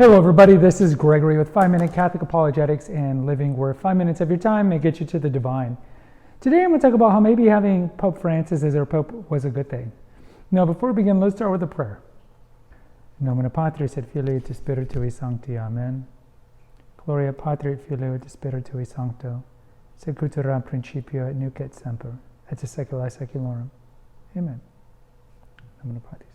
Hello everybody, this is Gregory with 5-Minute Catholic Apologetics and Living, where 5 minutes of your time may get you to the divine. Today I'm going to talk about how maybe having Pope Francis as our Pope was a good thing. Now before we begin, let's start with a prayer. In nomine Patris et Filii et Spiritui Sancti, Amen. Gloria Patri et Filii et Spiritui Sancto, secutor in principio et nunc et semper, et secula seculorum. Amen. In nomine Patris.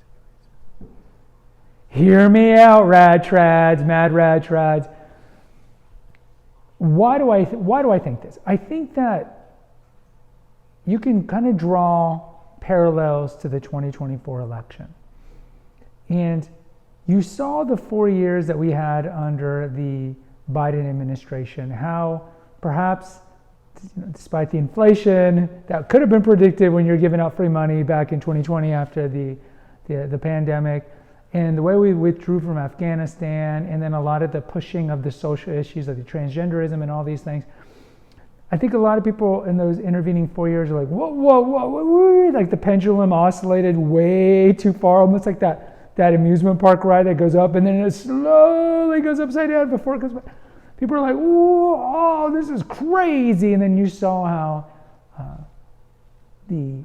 Hear me out, rad trads, mad rad trads. Why do I think this? I think that you can kind of draw parallels to the 2024 election. And you saw the 4 years that we had under the Biden administration, how perhaps, despite the inflation that could have been predicted when you're giving out free money back in 2020 after the pandemic, and the way we withdrew from Afghanistan, and then a lot of the pushing of the social issues like the transgenderism and all these things, I think a lot of people in those intervening 4 years are like, whoa, like the pendulum oscillated way too far, almost like that amusement park ride that goes up and then it slowly goes upside down before it goes back. People are like, oh, this is crazy. And then you saw how the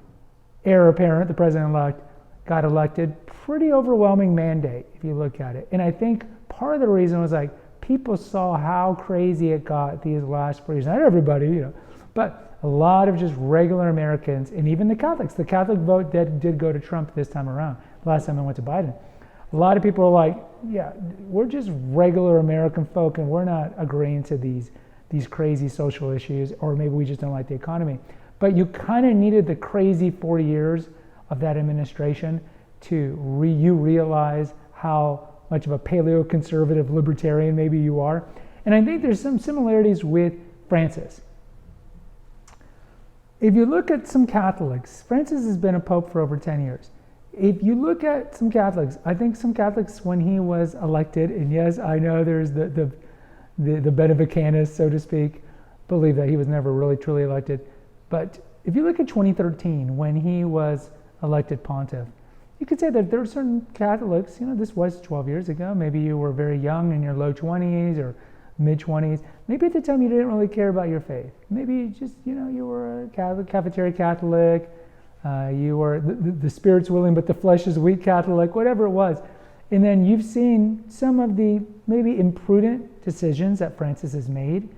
heir apparent, the president-elect, got elected. Pretty overwhelming mandate if you look at it. And I think part of the reason was like people saw how crazy it got these last 4 years. Not everybody, but a lot of just regular Americans and even the Catholics. The Catholic vote did go to Trump this time around. Last time it went to Biden. A lot of people are like, yeah, we're just regular American folk and we're not agreeing to these crazy social issues, or maybe we just don't like the economy. But you kind of needed the crazy 4 years of that administration to you realize how much of a paleo-conservative libertarian maybe you are. And I think there's some similarities with Francis. If you look at some Catholics, Francis has been a pope for over 10 years. If you look at some Catholics, I think some Catholics when he was elected, and yes, I know there's the Benevicanists, so to speak, believe that he was never really truly elected. But if you look at 2013, when he was elected pontiff, you could say that there are certain Catholics, this was 12 years ago, maybe you were very young in your low 20s or mid 20s, maybe at the time you didn't really care about your faith. Maybe just, you were a Catholic, cafeteria Catholic, you were the spirit's willing but the flesh is weak Catholic, whatever it was. And then you've seen some of the maybe imprudent decisions that Francis has made,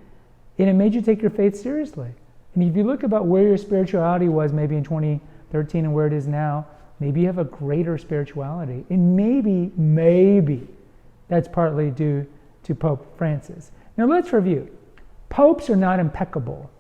and it made you take your faith seriously. And if you look about where your spirituality was maybe in 2013 and where it is now, maybe you have a greater spirituality. And maybe that's partly due to Pope Francis. Now let's review. Popes are not impeccable.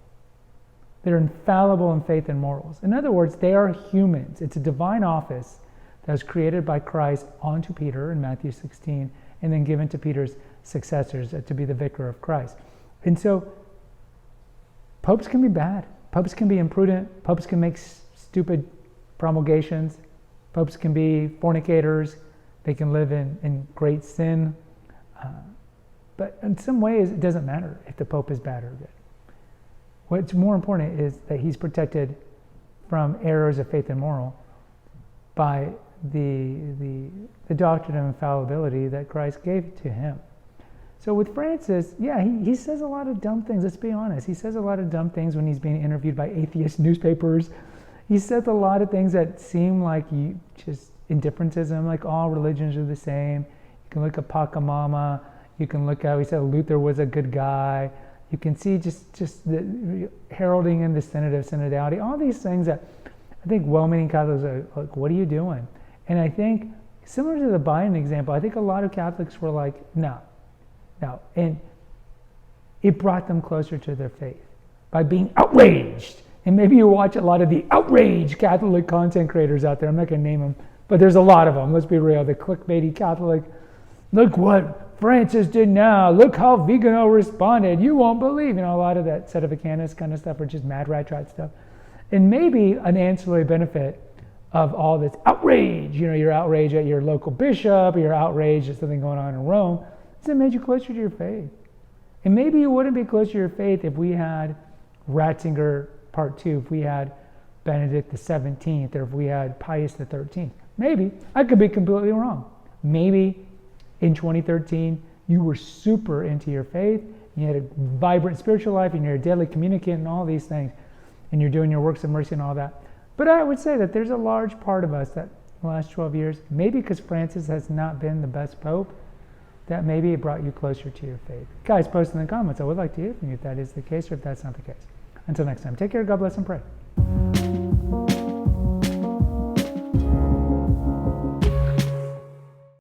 They're infallible in faith and morals. In other words, they are humans. It's a divine office that was created by Christ onto Peter in Matthew 16 and then given to Peter's successors to be the vicar of Christ. And so popes can be bad. Popes can be imprudent. Popes can make stupid promulgations. Popes can be fornicators. They can live in great sin. But in some ways, it doesn't matter if the Pope is bad or good. What's more important is that he's protected from errors of faith and moral by the doctrine of infallibility that Christ gave to him. So with Francis, yeah, he says a lot of dumb things. Let's be honest. He says a lot of dumb things when he's being interviewed by atheist newspapers. He says a lot of things that seem like just indifferentism, like all religions are the same. You can look at Pachamama. You can look at, he said Luther was a good guy. You can see just the heralding in the synod of synodality, all these things that I think well-meaning Catholics are like, what are you doing? And I think, similar to the Biden example, I think a lot of Catholics were like, no. And it brought them closer to their faith by being outraged. And maybe you watch a lot of the outraged Catholic content creators out there. I'm not going to name them, but there's a lot of them. Let's be real. The clickbaity Catholic, look what Francis did now. Look how Vigano responded. You won't believe. A lot of that sedevacanist kind of stuff, or just mad rat stuff. And maybe an ancillary benefit of all this outrage, you're outraged at your local bishop, or you're outraged at something going on in Rome, is it made you closer to your faith. And maybe you wouldn't be closer to your faith if we had Ratzinger Part 2, if we had Benedict the 17th, or if we had Pius the 13th. Maybe. I could be completely wrong. Maybe in 2013, you were super into your faith, you had a vibrant spiritual life, and you're a daily communicant and all these things, and you're doing your works of mercy and all that. But I would say that there's a large part of us that the last 12 years, maybe because Francis has not been the best pope, that maybe it brought you closer to your faith. Guys, post in the comments. I would like to hear from you if that is the case or if that's not the case. Until next time, take care, God bless, and pray.